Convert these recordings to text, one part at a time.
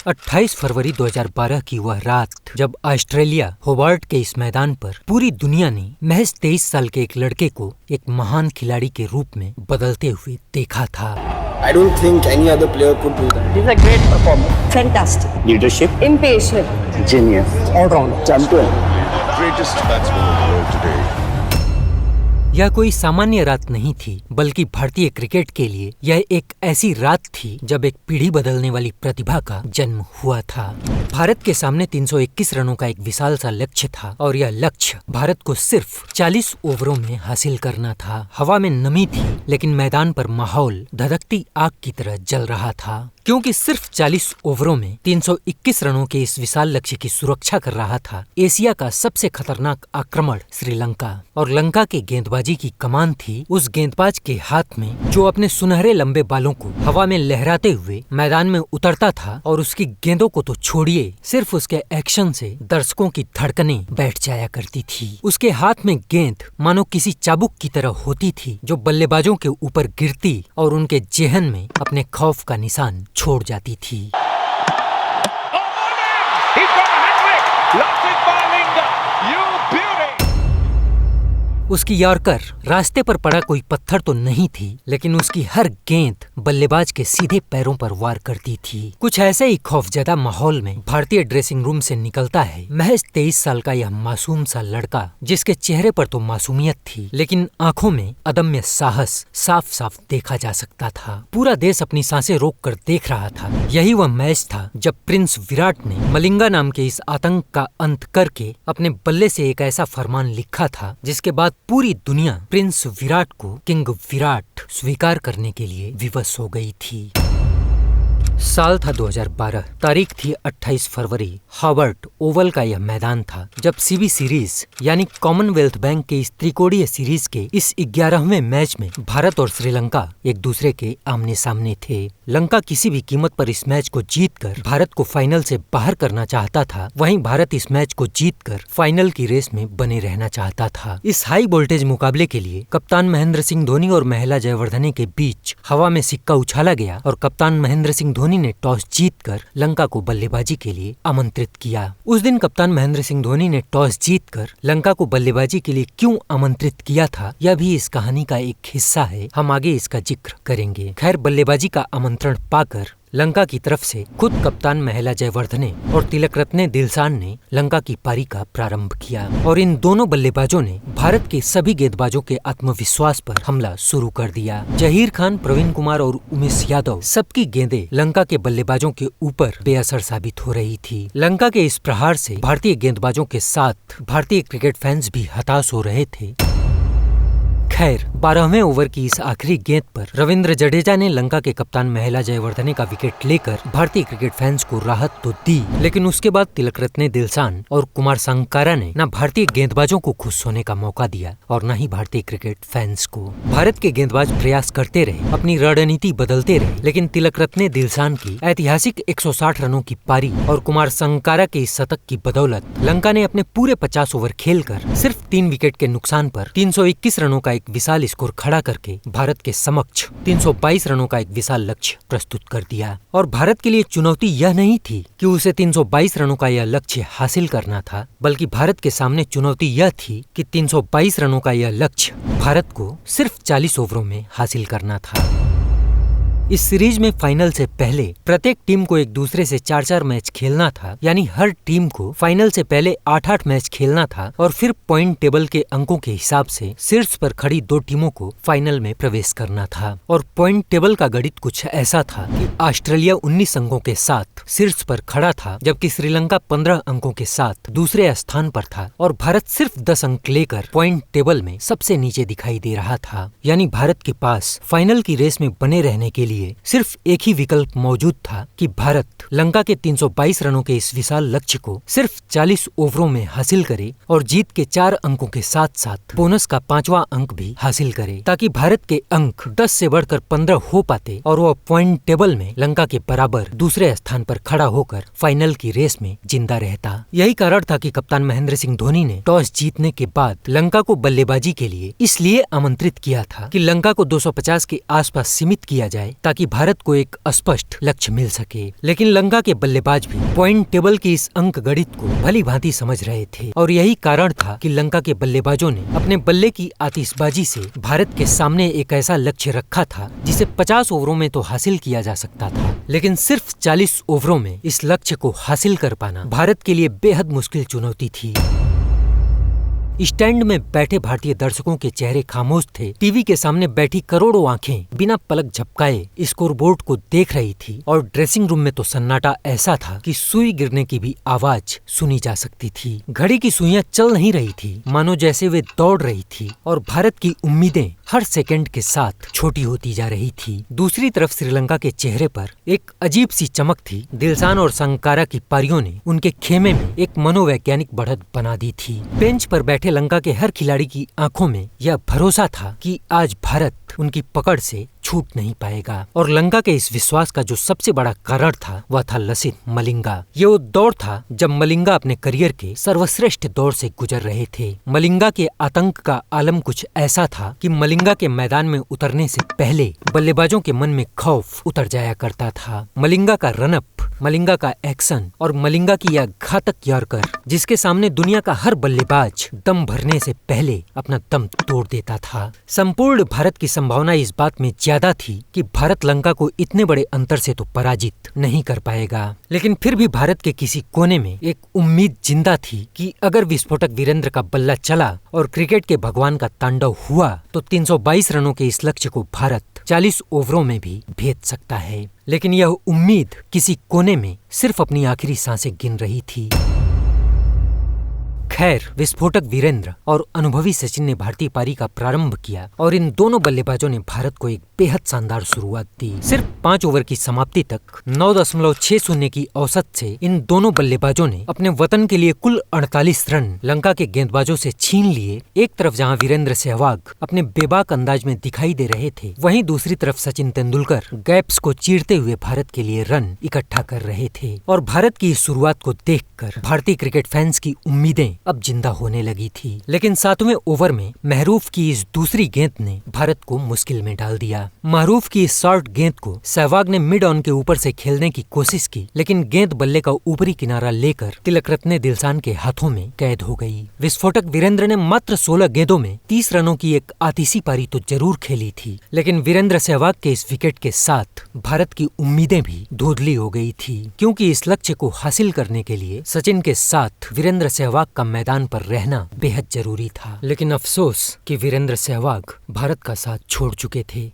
28 फरवरी 2012 की वह रात जब ऑस्ट्रेलिया होबार्ट के इस मैदान पर पूरी दुनिया ने महज 23 साल के एक लड़के को एक महान खिलाड़ी के रूप में बदलते हुए देखा था। I don't think any other player could do that. He's a great performer. Fantastic. Leadership. Impatient. Genius. All-round. Champion. Greatest batsman in the world today. यह कोई सामान्य रात नहीं थी, बल्कि भारतीय क्रिकेट के लिए यह एक ऐसी रात थी जब एक पीढ़ी बदलने वाली प्रतिभा का जन्म हुआ था। भारत के सामने 321 रनों का एक विशाल सा लक्ष्य था और यह लक्ष्य भारत को सिर्फ 40 ओवरों में हासिल करना था। हवा में नमी थी, लेकिन मैदान पर माहौल धधकती आग की तरह जल रहा था, क्योंकि सिर्फ 40 ओवरों में 321 रनों के इस विशाल लक्ष्य की सुरक्षा कर रहा था एशिया का सबसे खतरनाक आक्रमण श्रीलंका। और लंका के गेंदबाजी की कमान थी उस गेंदबाज के हाथ में जो अपने सुनहरे लंबे बालों को हवा में लहराते हुए मैदान में उतरता था, और उसकी गेंदों को तो छोड़िए, सिर्फ उसके एक्शन से दर्शकों की धड़कनें बैठ जाया करती थी। उसके हाथ में गेंद मानो किसी चाबुक की तरह होती थी जो बल्लेबाजों के ऊपर गिरती और उनके जेहन में अपने खौफ का निशान छोड़ जाती थी। उसकी यॉर्कर रास्ते पर पड़ा कोई पत्थर तो नहीं थी, लेकिन उसकी हर गेंद बल्लेबाज के सीधे पैरों पर वार करती थी। कुछ ऐसे ही खौफजदा माहौल में भारतीय ड्रेसिंग रूम से निकलता है महज 23 साल का यह मासूम सा लड़का, जिसके चेहरे पर तो मासूमियत थी, लेकिन आंखों में अदम्य साहस साफ साफ देखा जा सकता था। पूरा देश अपनी सांसें रोक कर देख रहा था। यही वह मैच था जब प्रिंस विराट ने मलिंगा नाम के इस आतंक का अंत करके अपने बल्ले से एक ऐसा फरमान लिखा था जिसके बाद पूरी दुनिया प्रिंस विराट को किंग विराट स्वीकार करने के लिए विवश हो गई थी। साल था 2012, तारीख थी 28 फरवरी। होबार्ट ओवल का यह मैदान था जब सीबी सीरीज यानी कॉमनवेल्थ बैंक के इस त्रिकोणीय सीरीज के इस 11वें मैच में भारत और श्रीलंका एक दूसरे के आमने सामने थे। लंका किसी भी कीमत पर इस मैच को जीतकर भारत को फाइनल से बाहर करना चाहता था, वहीं भारत इस मैच को जीतकर फाइनल की रेस में बने रहना चाहता था। इस हाई वोल्टेज मुकाबले के लिए कप्तान महेंद्र सिंह धोनी और महिला जयवर्धने के बीच हवा में सिक्का उछाला गया और कप्तान महेंद्र सिंह धोनी ने टॉस जीतकर लंका को बल्लेबाजी के लिए आमंत्रित किया। उस दिन कप्तान महेंद्र सिंह धोनी ने टॉस जीतकर लंका को बल्लेबाजी के लिए क्यों आमंत्रित किया था, यह भी इस कहानी का एक हिस्सा है। हम आगे इसका जिक्र करेंगे। खैर, बल्लेबाजी का आमंत्रण पाकर लंका की तरफ से खुद कप्तान महिला जयवर्धने और तिलकरत्ने दिलशान ने लंका की पारी का प्रारंभ किया, और इन दोनों बल्लेबाजों ने भारत के सभी गेंदबाजों के आत्मविश्वास पर हमला शुरू कर दिया। जहीर खान, प्रवीण कुमार और उमेश यादव सबकी गेंदें लंका के बल्लेबाजों के ऊपर बेअसर साबित हो रही थी। लंका के इस प्रहार से भारतीय गेंदबाजों के साथ भारतीय क्रिकेट फैंस भी हताश हो रहे थे। खैर, 12वें ओवर की इस आखिरी गेंद पर रविंद्र जडेजा ने लंका के कप्तान महिला जयवर्धने का विकेट लेकर भारतीय क्रिकेट फैंस को राहत तो दी, लेकिन उसके बाद तिलकरत्ने दिलशान और कुमार संगकारा ने न भारतीय गेंदबाजों को खुश होने का मौका दिया और न ही भारतीय क्रिकेट फैंस को। भारत के गेंदबाज प्रयास करते रहे, अपनी रणनीति बदलते रहे, लेकिन तिलकरत्ने दिलशान की ऐतिहासिक 160 रनों की पारी और कुमार संगकारा के इस शतक की बदौलत लंका ने अपने पूरे 50 ओवर खेलकर सिर्फ 3 विकेट के नुकसान पर 321 रनों का एक विशाल स्कोर खड़ा करके भारत के समक्ष 322 रनों का एक विशाल लक्ष्य प्रस्तुत कर दिया। और भारत के लिए चुनौती यह नहीं थी कि उसे 322 रनों का यह लक्ष्य हासिल करना था, बल्कि भारत के सामने चुनौती यह थी कि 322 रनों का यह लक्ष्य भारत को सिर्फ 40 ओवरों में हासिल करना था। इस सीरीज में फाइनल से पहले प्रत्येक टीम को एक दूसरे से 4-4 मैच खेलना था, यानी हर टीम को फाइनल से पहले 8-8 मैच खेलना था, और फिर पॉइंट टेबल के अंकों के हिसाब से शीर्ष पर खड़ी 2 टीमों को फाइनल में प्रवेश करना था। और पॉइंट टेबल का गणित कुछ ऐसा था कि ऑस्ट्रेलिया 19 अंकों के साथ शीर्ष पर खड़ा था, जबकि श्रीलंका 15 अंकों के साथ दूसरे स्थान पर था, और भारत सिर्फ 10 अंक लेकर पॉइंट टेबल में सबसे नीचे दिखाई दे रहा था। यानी भारत के पास फाइनल की रेस में बने रहने के लिए सिर्फ एक ही विकल्प मौजूद था कि भारत लंका के 322 रनों के इस विशाल लक्ष्य को सिर्फ 40 ओवरों में हासिल करे और जीत के 4 अंकों के साथ साथ बोनस का 5वां अंक भी हासिल करे, ताकि भारत के अंक 10 से बढ़कर 15 हो पाते और वह पॉइंट टेबल में लंका के बराबर दूसरे स्थान पर खड़ा होकर फाइनल की रेस में जिंदा रहता। यही कारण था कि कप्तान महेंद्र सिंह धोनी ने टॉस जीतने के बाद लंका को बल्लेबाजी के लिए इसलिए आमंत्रित किया था कि लंका को 250 के आसपास सीमित किया जाए ताकि भारत को एक स्पष्ट लक्ष्य मिल सके। लेकिन लंका के बल्लेबाज भी पॉइंट टेबल की इस अंक गणित को भली भांति समझ रहे थे और यही कारण था कि लंका के बल्लेबाजों ने अपने बल्ले की आतिशबाजी से भारत के सामने एक ऐसा लक्ष्य रखा था जिसे 50 ओवरों में तो हासिल किया जा सकता था, लेकिन सिर्फ 40 ओवरों में इस लक्ष्य को हासिल कर पाना भारत के लिए बेहद मुश्किल चुनौती थी। स्टैंड में बैठे भारतीय दर्शकों के चेहरे खामोश थे। टीवी के सामने बैठी करोड़ों आंखें बिना पलक झपकाए स्कोरबोर्ड को देख रही थी और ड्रेसिंग रूम में तो सन्नाटा ऐसा था कि सुई गिरने की भी आवाज सुनी जा सकती थी। घड़ी की सुइयां चल नहीं रही थी, मानो जैसे वे दौड़ रही थी और भारत की उम्मीदें हर सेकंड के साथ छोटी होती जा रही थी। दूसरी तरफ श्रीलंका के चेहरे पर एक अजीब सी चमक थी। दिलशान और संकारा की पारियों ने उनके खेमे में एक मनोवैज्ञानिक बढ़त बना दी थी। बेंच पर बैठे लंका के हर खिलाड़ी की आंखों में यह भरोसा था कि आज भारत उनकी पकड़ से छूट नहीं पाएगा और लंका के इस विश्वास का जो सबसे बड़ा कारण था वह था लसिथ मलिंगा। ये वो दौर था जब मलिंगा अपने करियर के सर्वश्रेष्ठ दौर से गुजर रहे थे। मलिंगा के आतंक का आलम कुछ ऐसा था कि मलिंगा के मैदान में उतरने से पहले बल्लेबाजों के मन में खौफ उतर जाया करता था। मलिंगा का रनअप, मलिंगा का एक्शन और मलिंगा की यह घातक यॉर्कर जिसके सामने दुनिया का हर बल्लेबाज दम भरने से पहले अपना दम तोड़ देता था। संपूर्ण भारत की संभावना इस बात में ज्यादा थी कि भारत लंका को इतने बड़े अंतर से तो पराजित नहीं कर पाएगा, लेकिन फिर भी भारत के किसी कोने में एक उम्मीद जिंदा थी कि अगर विस्फोटक वीरेंद्र का बल्ला चला और क्रिकेट के भगवान का तांडव हुआ तो 322 रनों के इस लक्ष्य को भारत 40 ओवरों में भी भेद सकता है। लेकिन यह उम्मीद किसी कोने में सिर्फ अपनी आखिरी सांसें गिन रही थी। खैर, विस्फोटक वीरेंद्र और अनुभवी सचिन ने भारतीय पारी का प्रारंभ किया और इन दोनों बल्लेबाजों ने भारत को एक बेहद शानदार शुरुआत दी। सिर्फ 5 ओवर की समाप्ति तक 9.60 की औसत से इन दोनों बल्लेबाजों ने अपने वतन के लिए कुल 48 रन लंका के गेंदबाजों से छीन लिए। एक तरफ जहां वीरेंद्र सहवाग अपने बेबाक अंदाज में दिखाई दे रहे थे, वहीं दूसरी तरफ सचिन तेंदुलकर गैप्स को चीरते हुए भारत के लिए रन इकट्ठा कर रहे थे और भारत की इस शुरुआत को देखकर भारतीय क्रिकेट फैंस की उम्मीदें अब जिंदा होने लगी थी। लेकिन 7वें ओवर में महरूफ की इस दूसरी गेंद ने भारत को मुश्किल में डाल दिया। महरूफ की इस शॉर्ट गेंद को सहवाग ने मिड ऑन के ऊपर से खेलने की कोशिश की, लेकिन गेंद बल्ले का ऊपरी किनारा लेकर तिलक रत्ने दिलशान के हाथों में कैद हो गई। विस्फोटक वीरेंद्र ने मात्र 16 गेंदों में 30 रनों की एक आतिशी पारी तो जरूर खेली थी, लेकिन वीरेंद्र सहवाग के इस विकेट के साथ भारत की उम्मीदें भी धुंधली हो गई थी, क्योंकि इस लक्ष्य को हासिल करने के लिए सचिन के साथ वीरेंद्र सहवाग का मैदान पर रहना बेहद जरूरी था। लेकिन अफसोस कि वीरेंद्र सहवाग भारत का साथ छोड़ चुके थे।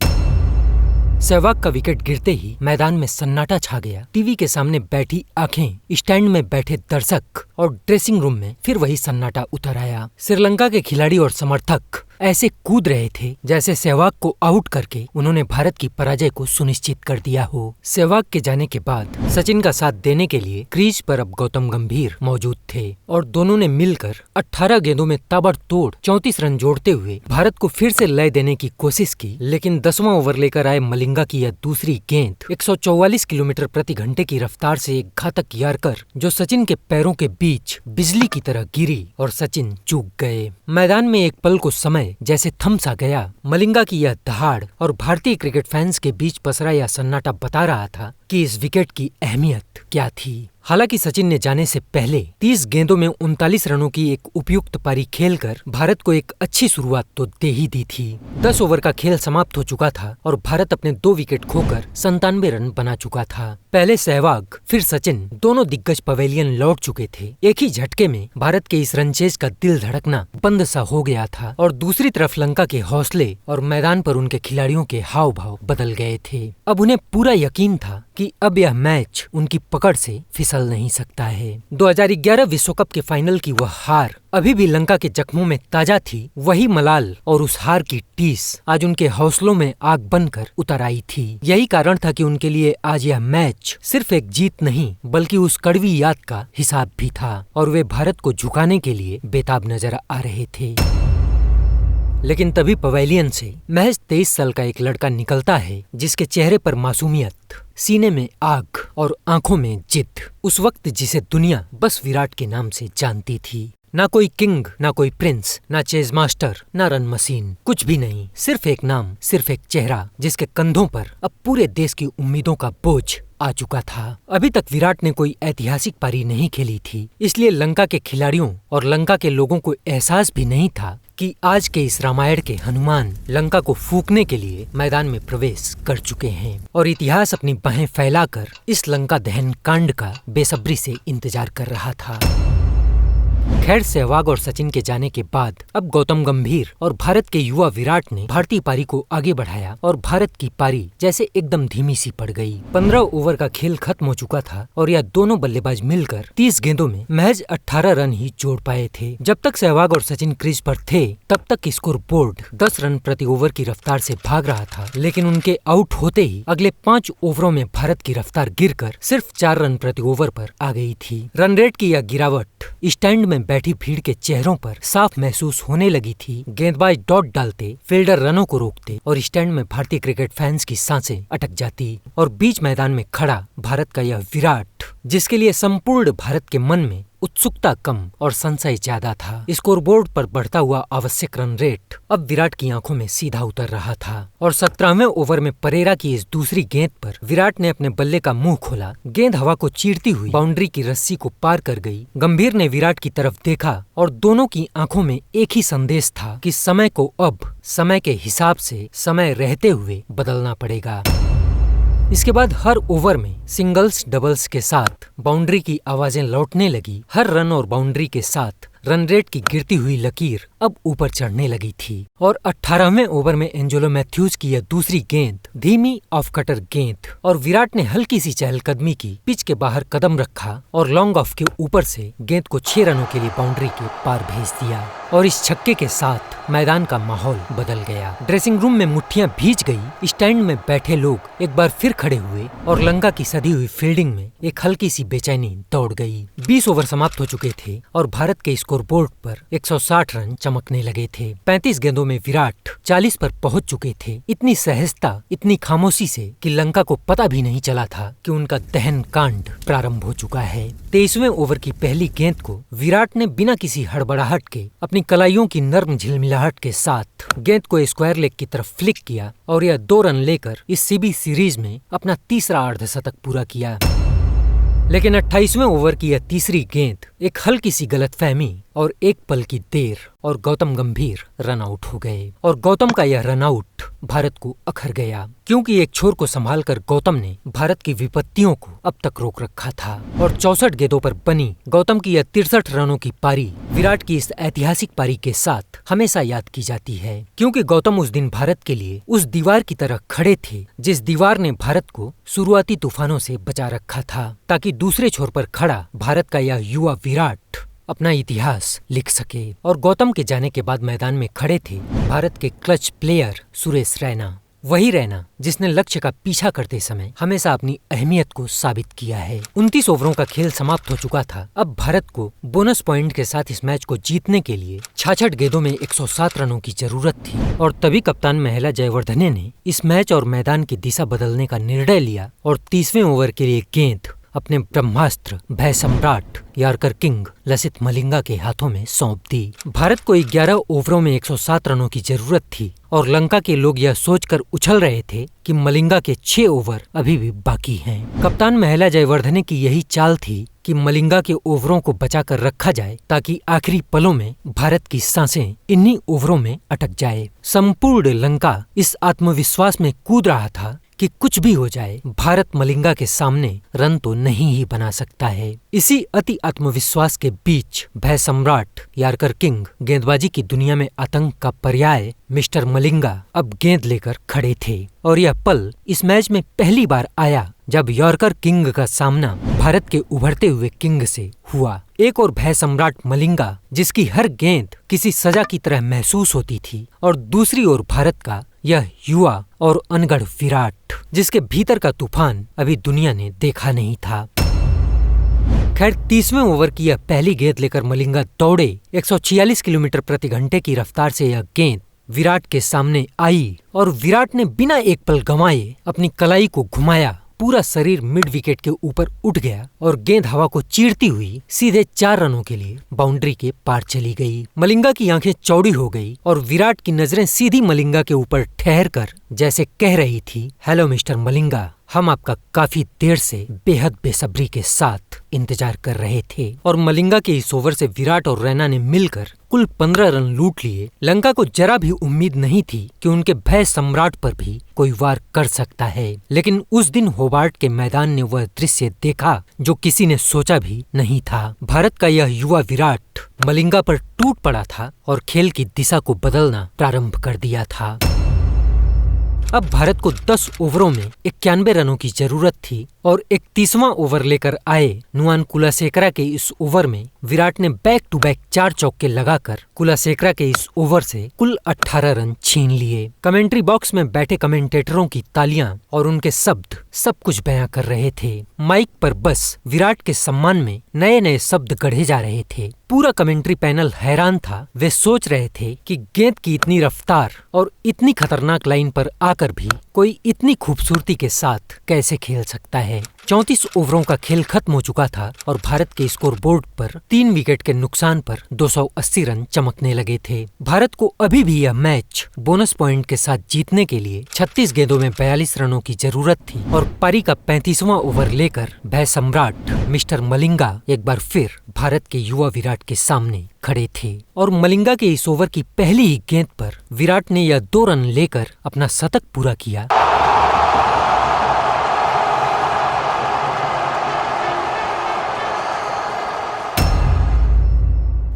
सहवाग का विकेट गिरते ही मैदान में सन्नाटा छा गया। टीवी के सामने बैठी आंखें, स्टैंड में बैठे दर्शक और ड्रेसिंग रूम में फिर वही सन्नाटा उतर आया। श्रीलंका के खिलाड़ी और समर्थक ऐसे कूद रहे थे जैसे सहवाग को आउट करके उन्होंने भारत की पराजय को सुनिश्चित कर दिया हो। सहवाग के जाने के बाद सचिन का साथ देने के लिए क्रीज पर अब गौतम गंभीर मौजूद थे और दोनों ने मिलकर 18 गेंदों में ताबड़तोड़ 34 रन जोड़ते हुए भारत को फिर से लय देने की कोशिश की। लेकिन 10वां ओवर लेकर आए मलिंगा की यह दूसरी गेंद 144 किलोमीटर प्रति घंटे की रफ्तार से एक घातक यार्कर जो सचिन के पैरों के बीच बिजली की तरह गिरी और सचिन चूक गए। मैदान में एक पल को समय जैसे थम सा गया। मलिंगा की यह दहाड़ और भारतीय क्रिकेट फैंस के बीच पसरा यह सन्नाटा बता रहा था कि इस विकेट की अहमियत क्या थी। हालांकि सचिन ने जाने से पहले 30 गेंदों में 39 रनों की एक उपयुक्त पारी खेलकर भारत को एक अच्छी शुरुआत तो दे ही दी थी। 10 ओवर का खेल समाप्त हो चुका था और भारत अपने 2 विकेट खोकर 97 रन बना चुका था। पहले सहवाग फिर सचिन दोनों दिग्गज पवेलियन लौट चुके थे। एक ही झटके में भारत के इस रनचेज का दिल धड़कना बंद सा हो गया था और दूसरी तरफ लंका के हौसले और मैदान पर उनके खिलाड़ियों के हाव भाव बदल गए थे। अब उन्हें पूरा यकीन था कि अब यह मैच उनकी पकड़ से फिसल नहीं सकता है। 2011 विश्व कप के फाइनल की वह हार अभी भी लंका के जख्मों में ताजा थी। वही मलाल और उस हार की टीस आज उनके हौसलों में आग बनकर उतर आई थी। यही कारण था कि उनके लिए आज यह मैच सिर्फ एक जीत नहीं बल्कि उस कड़वी याद का हिसाब भी था और वे भारत को झुकाने के लिए बेताब नजर आ रहे थे। लेकिन तभी पवेलियन से महज 23 साल का एक लड़का निकलता है जिसके चेहरे पर मासूमियत, सीने में आग और आंखों में जिद। उस वक्त जिसे दुनिया बस विराट के नाम से जानती थी। ना कोई किंग, ना कोई प्रिंस, ना चेज मास्टर, ना रन मशीन, कुछ भी नहीं। सिर्फ एक नाम, सिर्फ एक चेहरा, जिसके कंधों पर अब पूरे देश की उम्मीदों का बोझ आ चुका था। अभी तक विराट ने कोई ऐतिहासिक पारी नहीं खेली थी, इसलिए लंका के खिलाड़ियों और लंका के लोगों को एहसास भी नहीं था कि आज के इस रामायण के हनुमान लंका को फूंकने के लिए मैदान में प्रवेश कर चुके हैं और इतिहास अपनी बाहें फैलाकर इस लंका दहन कांड का बेसब्री से इंतजार कर रहा था। खैर, सहवाग और सचिन के जाने के बाद अब गौतम गंभीर और भारत के युवा विराट ने भारतीय पारी को आगे बढ़ाया और भारत की पारी जैसे एकदम धीमी सी पड़ गई। 15 ओवर का खेल खत्म हो चुका था और यह दोनों बल्लेबाज मिलकर 30 गेंदों में महज 18 रन ही जोड़ पाए थे। जब तक सहवाग और सचिन क्रीज पर थे तब तक स्कोर बोर्ड 10 रन प्रति ओवर की रफ्तार से भाग रहा था, लेकिन उनके आउट होते ही अगले 5 ओवरों में भारत की रफ्तार गिरकर सिर्फ 4 रन प्रति ओवर पर आ गई थी। रन रेट की यह गिरावट स्टैंड में बैठी भीड़ के चेहरों पर साफ महसूस होने लगी थी। गेंदबाज डॉट डालते, फील्डर रनों को रोकते और स्टैंड में भारतीय क्रिकेट फैंस की सांसें अटक जाती और बीच मैदान में खड़ा भारत का यह विराट, जिसके लिए संपूर्ण भारत के मन में उत्सुकता कम और संशय ज्यादा था। स्कोरबोर्ड पर बढ़ता हुआ आवश्यक रन रेट अब विराट की आंखों में सीधा उतर रहा था और 17वें ओवर में परेरा की इस दूसरी गेंद पर विराट ने अपने बल्ले का मुंह खोला। गेंद हवा को चीरती हुई बाउंड्री की रस्सी को पार कर गई। गंभीर ने विराट की तरफ देखा और दोनों की आंखों में एक ही संदेश था कि समय को अब समय के हिसाब से समय रहते हुए बदलना पड़ेगा। इसके बाद हर ओवर में सिंगल्स डबल्स के साथ बाउंड्री की आवाजें लौटने लगी। हर रन और बाउंड्री के साथ रन रेट की गिरती हुई लकीर अब ऊपर चढ़ने लगी थी और 18वें ओवर में एंजेलो मैथ्यूज की यह दूसरी गेंद धीमी ऑफ कटर गेंद और विराट ने हल्की सी चहलकदमी की, पिच के बाहर कदम रखा और लॉन्ग ऑफ के ऊपर से गेंद को 6 रनों के लिए बाउंड्री के पार भेज दिया और इस छक्के के साथ मैदान का माहौल बदल गया। ड्रेसिंग रूम में मुट्ठियां भीज गई। स्टैंड में बैठे लोग एक बार फिर खड़े हुए और लंका की सधी हुई फील्डिंग में एक हल्की सी बेचैनी दौड़ गई। 20 ओवर समाप्त हो चुके थे और भारत के स्कोरबोर्ड पर 160 रन चमकने लगे थे। 35 गेंदों में विराट 40 पर पहुंच चुके थे। इतनी सहजता, इतनी खामोशी से कि लंका को पता भी नहीं चला था कि उनका दहन कांड प्रारंभ हो चुका है। 23वें ओवर की पहली गेंद को विराट ने बिना किसी हड़बड़ाहट के अपनी कलाइयों की नर्म झिलमिलाहट के साथ गेंद को स्क्वायर लेग की तरफ फ्लिक किया और यह 2 रन लेकर इस सीबी सीरीज में अपना तीसरा अर्धशतक पूरा किया। लेकिन 28वें ओवर की यह तीसरी गेंद एक हल्की सी गलतफहमी और एक पल की देर और गौतम गंभीर रन आउट हो गए और गौतम का यह रन आउट भारत को अखर गया, क्योंकि एक छोर को संभालकर गौतम ने भारत की विपत्तियों को अब तक रोक रखा था और 64 गेंदों पर बनी गौतम की यह 63 रनों की पारी विराट की इस ऐतिहासिक पारी के साथ हमेशा याद की जाती है, क्योंकि गौतम उस दिन भारत के लिए उस दीवार की तरह खड़े थे जिस दीवार ने भारत को शुरुआती तूफानों से बचा रखा था, ताकि दूसरे छोर पर खड़ा भारत का यह युवा विराट अपना इतिहास लिख सके। और गौतम के जाने के बाद मैदान में खड़े थे भारत के क्लच प्लेयर सुरेश रैना, वही रैना जिसने लक्ष्य का पीछा करते समय हमेशा अपनी अहमियत को साबित किया है। 29 ओवरों का खेल समाप्त हो चुका था। अब भारत को बोनस पॉइंट के साथ इस मैच को जीतने के लिए 66 गेंदों में 107 रनों की जरूरत थी और तभी कप्तान महिला जयवर्धने ने इस मैच और मैदान की दिशा बदलने का निर्णय लिया और 30वें ओवर के लिए गेंद अपने ब्रह्मास्त्र भय सम्राट यार्कर किंग लसित मलिंगा के हाथों में सौंप दी। भारत को 11 ओवरों में 107 रनों की जरूरत थी और लंका के लोग यह सोचकर उछल रहे थे कि मलिंगा के 6 ओवर अभी भी बाकी हैं। कप्तान महिला जयवर्धने की यही चाल थी कि मलिंगा के ओवरों को बचाकर रखा जाए ताकि आखिरी पलों में भारत की सांसें इन्हीं ओवरों में अटक जाए। संपूर्ण लंका इस आत्मविश्वास में कूद रहा था कि कुछ भी हो जाए, भारत मलिंगा के सामने रन तो नहीं ही बना सकता है। इसी अति आत्मविश्वास के बीच भय सम्राट यार्कर किंग गेंदबाजी की दुनिया में आतंक का पर्याय मिस्टर मलिंगा अब गेंद लेकर खड़े थे और यह पल इस मैच में पहली बार आया जब यॉर्कर किंग का सामना भारत के उभरते हुए किंग से हुआ। एक और भय सम्राट मलिंगा जिसकी हर गेंद किसी सजा की तरह महसूस होती थी और दूसरी ओर भारत का यह युवा और अनगढ़ विराट जिसके भीतर का तूफान अभी दुनिया ने देखा नहीं था। खैर 30वें ओवर की यह पहली गेंद लेकर मलिंगा दौड़े। 146 किलोमीटर प्रति घंटे की रफ्तार से यह गेंद विराट के सामने आई और विराट ने बिना एक पल गंवाए अपनी कलाई को घुमाया पूरा शरीर मिड विकेट के ऊपर उठ गया और गेंद हवा को चीरती हुई सीधे 4 रनों के लिए बाउंड्री के पार चली गई। मलिंगा की आंखें चौड़ी हो गई और विराट की नजरें सीधी मलिंगा के ऊपर ठहर कर जैसे कह रही थी, हेलो मिस्टर मलिंगा, हम आपका काफी देर से बेहद बेसब्री के साथ इंतजार कर रहे थे। और मलिंगा के इस ओवर से विराट और रैना ने मिलकर कुल 15 रन लूट लिए। लंका को जरा भी उम्मीद नहीं थी कि उनके भय सम्राट पर भी कोई वार कर सकता है, लेकिन उस दिन होबार्ट के मैदान ने वह दृश्य देखा जो किसी ने सोचा भी नहीं था। भारत का यह युवा विराट मलिंगा पर टूट पड़ा था और खेल की दिशा को बदलना प्रारंभ कर दिया था। अब भारत को 10 ओवरों में 91 रनों की जरूरत थी और 31वां ओवर लेकर आए नुआन कुलासेकरा के इस ओवर में विराट ने बैक टू बैक 4 चौके लगाकर कुलासेकरा के इस ओवर से कुल 18 रन छीन लिए। कमेंट्री बॉक्स में बैठे कमेंटेटरों की तालियां और उनके शब्द सब कुछ बयां कर रहे थे। माइक पर बस विराट के सम्मान में नए नए शब्द गढ़े जा रहे थे। पूरा कमेंट्री पैनल हैरान था। वे सोच रहे थे कि गेंद की इतनी रफ्तार और इतनी खतरनाक लाइन पर आकर भी कोई इतनी खूबसूरती के साथ कैसे खेल सकता है। 34 ओवरों का खेल खत्म हो चुका था और भारत के स्कोरबोर्ड पर 3 विकेट के नुकसान पर 280 रन चमकने लगे थे। भारत को अभी भी यह मैच बोनस पॉइंट के साथ जीतने के लिए 36 गेंदों में 42 रनों की जरूरत थी और पारी का 35वां ओवर लेकर भय सम्राट मिस्टर मलिंगा एक बार फिर भारत के युवा विराट के सामने खड़े थे। और मलिंगा के इस ओवर की पहली ही गेंद पर विराट ने यह 2 रन लेकर अपना शतक पूरा किया।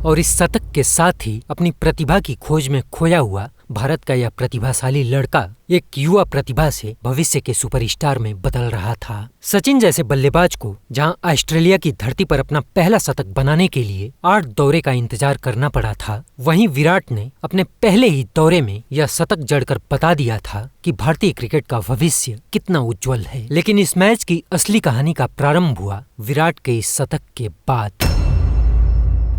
और इस शतक के साथ ही अपनी प्रतिभा की खोज में खोया हुआ भारत का यह प्रतिभाशाली लड़का एक युवा प्रतिभा से भविष्य के सुपरस्टार में बदल रहा था। सचिन जैसे बल्लेबाज को जहां ऑस्ट्रेलिया की धरती पर अपना पहला शतक बनाने के लिए 8 दौरे का इंतजार करना पड़ा था, वहीं विराट ने अपने पहले ही दौरे में यह शतक जड़कर बता दिया था कि भारतीय क्रिकेट का भविष्य कितना उज्जवल है। लेकिन इस मैच की असली कहानी का प्रारंभ हुआ विराट के इस शतक के बाद।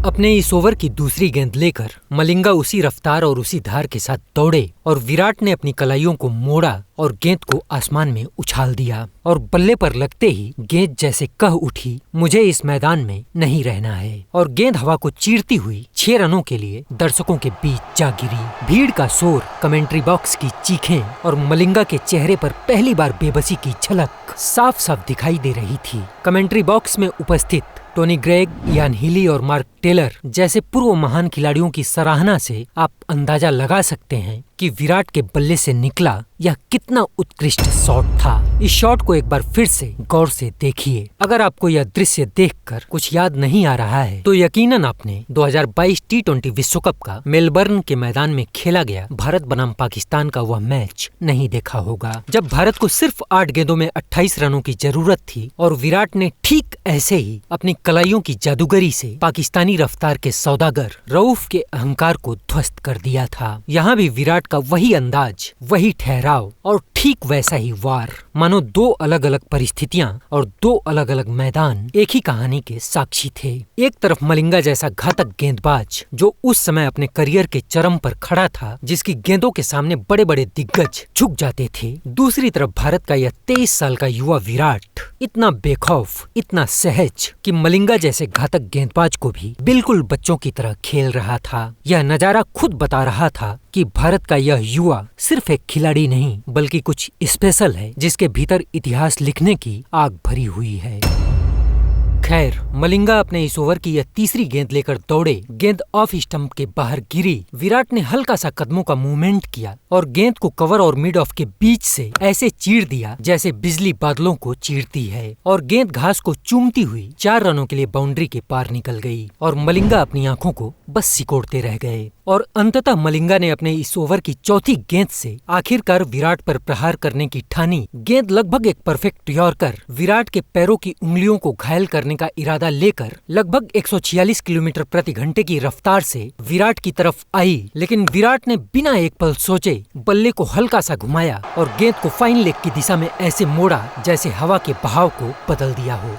अपने इस ओवर की दूसरी गेंद लेकर मलिंगा उसी रफ्तार और उसी धार के साथ दौड़े और विराट ने अपनी कलाइयों को मोड़ा और गेंद को आसमान में उछाल दिया और बल्ले पर लगते ही गेंद जैसे कह उठी, मुझे इस मैदान में नहीं रहना है। और गेंद हवा को चीरती हुई 6 रनों के लिए दर्शकों के बीच जा गिरी। भीड़ का शोर, कमेंट्री बॉक्स की चीखें और मलिंगा के चेहरे पर पहली बार बेबसी की झलक साफ साफ दिखाई दे रही थी। कमेंट्री बॉक्स में उपस्थित टोनी ग्रेग, इयान हीली और मार्क टेलर जैसे पूर्व महान खिलाड़ियों की सराहना से आप अंदाजा लगा सकते हैं कि विराट के बल्ले से निकला यह कितना उत्कृष्ट शॉट था। इस शॉट को एक बार फिर से गौर से देखिए। अगर आपको यह दृश्य देखकर कुछ याद नहीं आ रहा है तो यकीनन आपने 2022 T20 विश्व कप का मेलबर्न के मैदान में खेला गया भारत बनाम पाकिस्तान का वह मैच नहीं देखा होगा, जब भारत को सिर्फ 8 गेंदों में 28 रनों की जरूरत थी और विराट ने ठीक ऐसे ही अपनी कलाइयों की जादूगरी से पाकिस्तानी रफ्तार के सौदागर रऊफ के अहंकार को ध्वस्त कर दिया था। यहाँ भी विराट का वही अंदाज, वही ठहराव और ठीक वैसा ही वार, मानो 2 अलग अलग परिस्थितियां और 2 अलग अलग मैदान एक ही कहानी के साक्षी थे। एक तरफ मलिंगा जैसा घातक गेंदबाज जो उस समय अपने करियर के चरम पर खड़ा था, जिसकी गेंदों के सामने बड़े बड़े दिग्गज झुक जाते थे। दूसरी तरफ भारत का यह 23 साल का युवा विराट इतना बेखौफ, इतना सहज कि मलिंगा जैसे घातक गेंदबाज को भी बिल्कुल बच्चों की तरह खेल रहा था। यह नजारा खुद बता रहा था कि भारत का यह युवा सिर्फ एक खिलाड़ी नहीं बल्कि कुछ स्पेशल है, जिसके भीतर इतिहास लिखने की आग भरी हुई है। खैर, मलिंगा अपने इस ओवर की यह तीसरी गेंद लेकर दौड़े। गेंद ऑफ स्टंप के बाहर गिरी। विराट ने हल्का सा कदमों का मूवमेंट किया और गेंद को कवर और मिड ऑफ के बीच से ऐसे चीर दिया जैसे बिजली बादलों को चीरती है और गेंद घास को चूमती हुई 4 रनों के लिए बाउंड्री के पार निकल गई और मलिंगा अपनी आंखों को बस सिकोड़ते रह गए। और अंततः मलिंगा ने अपने इस ओवर की चौथी गेंद से आखिरकार विराट पर प्रहार करने की ठानी। गेंद लगभग एक परफेक्ट यॉर्कर विराट के पैरों की उंगलियों को घायल करने का इरादा लेकर लगभग 146 किलोमीटर प्रति घंटे की रफ्तार से विराट की तरफ आई, लेकिन विराट ने बिना एक पल सोचे बल्ले को हल्का सा घुमाया और गेंद को फाइन लेग की दिशा में ऐसे मोड़ा जैसे हवा के बहाव को बदल दिया हो।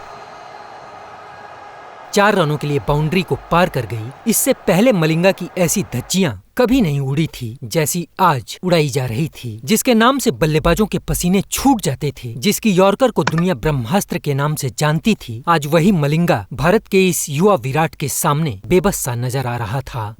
4 रनों के लिए बाउंड्री को पार कर गई। इससे पहले मलिंगा की ऐसी धज्जियां कभी नहीं उड़ी थी जैसी आज उड़ाई जा रही थी, जिसके नाम से बल्लेबाजों के पसीने छूट जाते थे, जिसकी यॉर्कर को दुनिया ब्रह्मास्त्र के नाम से जानती थी। आज वही मलिंगा भारत के इस युवा विराट के सामने बेबस सा नजर आ रहा था।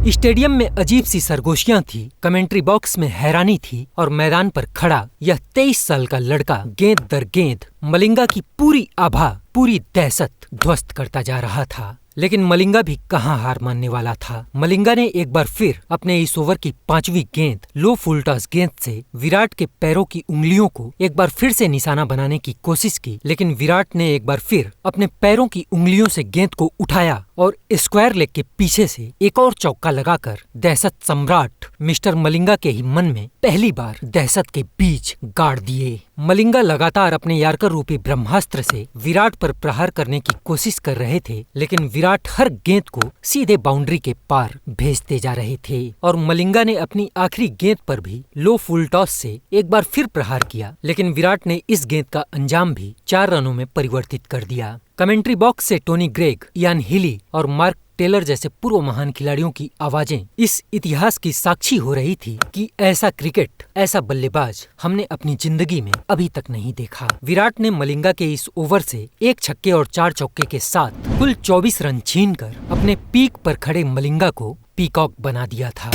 स्टेडियम में अजीब सी सरगोशियां थी, कमेंट्री बॉक्स में हैरानी थी और मैदान पर खड़ा यह 23 साल का लड़का गेंद दर गेंद मलिंगा की पूरी आभा, पूरी दहशत ध्वस्त करता जा रहा था। लेकिन मलिंगा भी कहां हार मानने वाला था। मलिंगा ने एक बार फिर अपने इस ओवर की 5वीं गेंद लो फुल टॉस गेंद से विराट के पैरों की उंगलियों को एक बार फिर से निशाना बनाने की कोशिश की, लेकिन विराट ने एक बार फिर अपने पैरों की उंगलियों से गेंद को उठाया और स्क्वायर लेग के पीछे से एक और चौका लगाकर दहशत सम्राट मिस्टर मलिंगा के ही मन में पहली बार दहशत के बीज गाड़ दिए। मलिंगा लगातार अपने यार्कर रूपी ब्रह्मास्त्र से विराट पर प्रहार करने की कोशिश कर रहे थे, लेकिन विराट हर गेंद को सीधे बाउंड्री के पार भेजते जा रहे थे और मलिंगा ने अपनी आखिरी गेंद पर भी लो फुल टॉस से एक बार फिर प्रहार किया, लेकिन विराट ने इस गेंद का अंजाम भी 4 रनों में परिवर्तित कर दिया। कमेंट्री बॉक्स से टोनी ग्रेग, इयान हिली और मार्क टेलर जैसे पूर्व महान खिलाड़ियों की आवाजें इस इतिहास की साक्षी हो रही थी कि ऐसा क्रिकेट, ऐसा बल्लेबाज हमने अपनी जिंदगी में अभी तक नहीं देखा। विराट ने मलिंगा के इस ओवर से 1 छक्के और 4 चौके के साथ कुल 24 रन छीनकर अपने पीक पर खड़े मलिंगा को पीकॉक बना दिया था।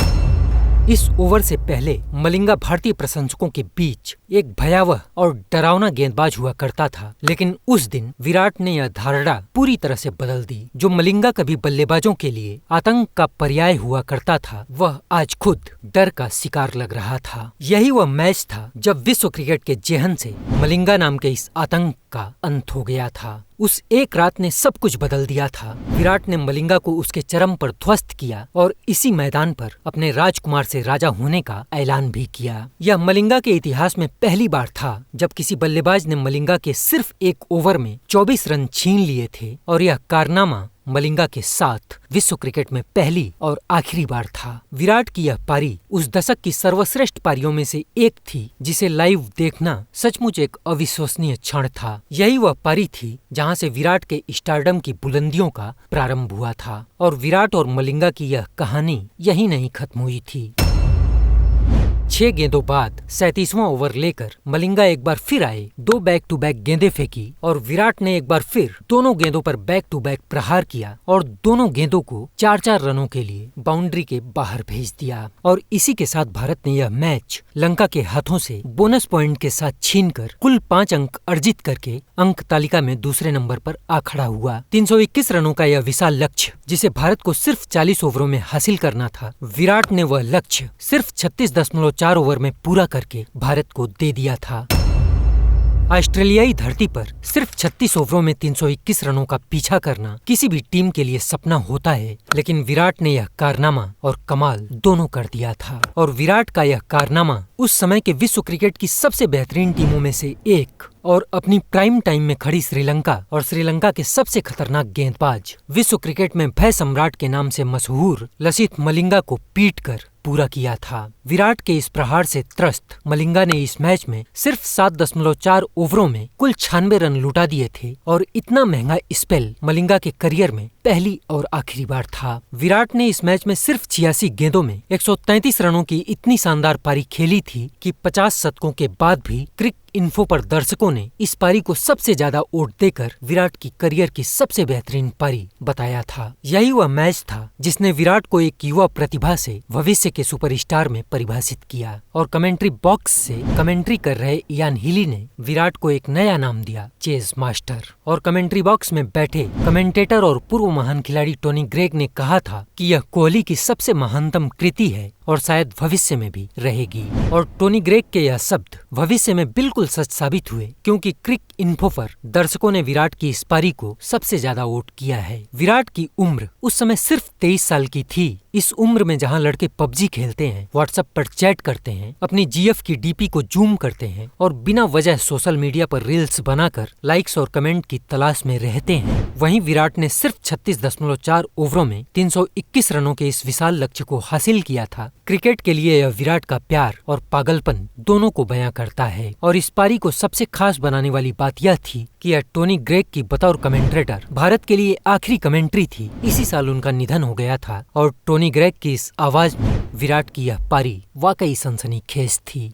इस ओवर से पहले मलिंगा भारतीय प्रशंसकों के बीच एक भयावह और डरावना गेंदबाज हुआ करता था, लेकिन उस दिन विराट ने यह धारणा पूरी तरह से बदल दी। जो मलिंगा कभी बल्लेबाजों के लिए आतंक का पर्याय हुआ करता था, वह आज खुद डर का शिकार लग रहा था। यही वह मैच था जब विश्व क्रिकेट के जेहन से मलिंगा नाम के इस आतंक का अंत हो गया था। उस एक रात ने सब कुछ बदल दिया था। विराट ने मलिंगा को उसके चरम पर ध्वस्त किया और इसी मैदान पर अपने राजकुमार से राजा होने का ऐलान भी किया। यह मलिंगा के इतिहास में पहली बार था जब किसी बल्लेबाज ने मलिंगा के सिर्फ एक ओवर में 24 रन छीन लिए थे और यह कारनामा मलिंगा के साथ विश्व क्रिकेट में पहली और आखिरी बार था। विराट की यह पारी उस दशक की सर्वश्रेष्ठ पारियों में से एक थी जिसे लाइव देखना सचमुच एक अविश्वसनीय क्षण था। यही वह पारी थी जहां से विराट के स्टारडम की बुलंदियों का प्रारंभ हुआ था और विराट और मलिंगा की यह कहानी यही नहीं खत्म हुई थी। 6 गेंदों बाद 37वां ओवर लेकर मलिंगा एक बार फिर आए, 2 बैक टू बैक गेंदें फेंकी और विराट ने एक बार फिर दोनों गेंदों पर बैक टू बैक प्रहार किया और दोनों गेंदों को 4-4 रनों के लिए बाउंड्री के बाहर भेज दिया। और इसी के साथ भारत ने यह मैच लंका के हाथों से बोनस पॉइंट के साथ छीनकर कुल 5 अंक अर्जित करके अंक तालिका में दूसरे नंबर पर आ खड़ा हुआ। 321 रनों का यह विशाल लक्ष्य जिसे भारत को सिर्फ 40 ओवरों में हासिल करना था, विराट ने वह लक्ष्य सिर्फ 36.4 ओवर में पूरा करके भारत को दे दिया था। ऑस्ट्रेलियाई धरती पर सिर्फ 36 ओवरों में 321 रनों का पीछा करना किसी भी टीम के लिए सपना होता है, लेकिन विराट ने यह कारनामा और कमाल दोनों कर दिया था। और विराट का यह कारनामा उस समय के विश्व क्रिकेट की सबसे बेहतरीन टीमों में से एक और अपनी प्राइम टाइम में खड़ी श्रीलंका और श्रीलंका के सबसे खतरनाक गेंदबाज, विश्व क्रिकेट में भय सम्राट के नाम से मशहूर लसिथ मलिंगा को पीटकर पूरा किया था। विराट के इस प्रहार से त्रस्त मलिंगा ने इस मैच में सिर्फ 7.4 ओवरों में कुल 96 रन लुटा दिए थे और इतना महंगा स्पेल मलिंगा के करियर में पहली और आखिरी बार था। विराट ने इस मैच में सिर्फ 86 गेंदों में 133 रनों की इतनी शानदार पारी खेली थी कि 50 शतकों के बाद भी क्रिक इन्फो पर दर्शकों ने इस पारी को सबसे ज्यादा वोट देकर विराट की करियर की सबसे बेहतरीन पारी बताया था। यही वह मैच था जिसने विराट को एक युवा प्रतिभा से भविष्य के सुपरस्टार में परिभाषित किया। और कमेंट्री बॉक्स से कमेंट्री कर रहे इयान हिली ने विराट को एक नया नाम दिया, चेज मास्टर। और कमेंट्री बॉक्स में बैठे कमेंटेटर और पूर्व महान खिलाड़ी टोनी ग्रेग ने कहा था कि यह कोहली की सबसे महानतम कृति है और शायद भविष्य में भी रहेगी। और टोनी ग्रेग के यह शब्द भविष्य में बिल्कुल सच साबित हुए, क्योंकि क्रिक इन्फो पर दर्शकों ने विराट की इस पारी को सबसे ज्यादा वोट किया है। विराट की उम्र उस समय सिर्फ 23 साल की थी। इस उम्र में जहां लड़के पबजी खेलते हैं, व्हाट्सएप पर चैट करते हैं, अपनी जीएफ की डीपी को जूम करते हैं और बिना वजह सोशल मीडिया पर रील्स बनाकर लाइक्स और कमेंट की तलाश में रहते हैं। वहीं विराट ने सिर्फ 36.4 ओवरों में 321 रनों के इस विशाल लक्ष्य को हासिल किया था। क्रिकेट के लिए यह विराट का प्यार और पागलपन दोनों को बयां करता है। और इस पारी को सबसे खास बनाने वाली बात यह थी कि यह टोनी ग्रेग की बतौर कमेंटेटर भारत के लिए आखिरी कमेंट्री थी। इसी साल उनका निधन हो गया था और टोनी ग्रेग की इस आवाज में विराट की यह पारी वाकई सनसनीखेज थी।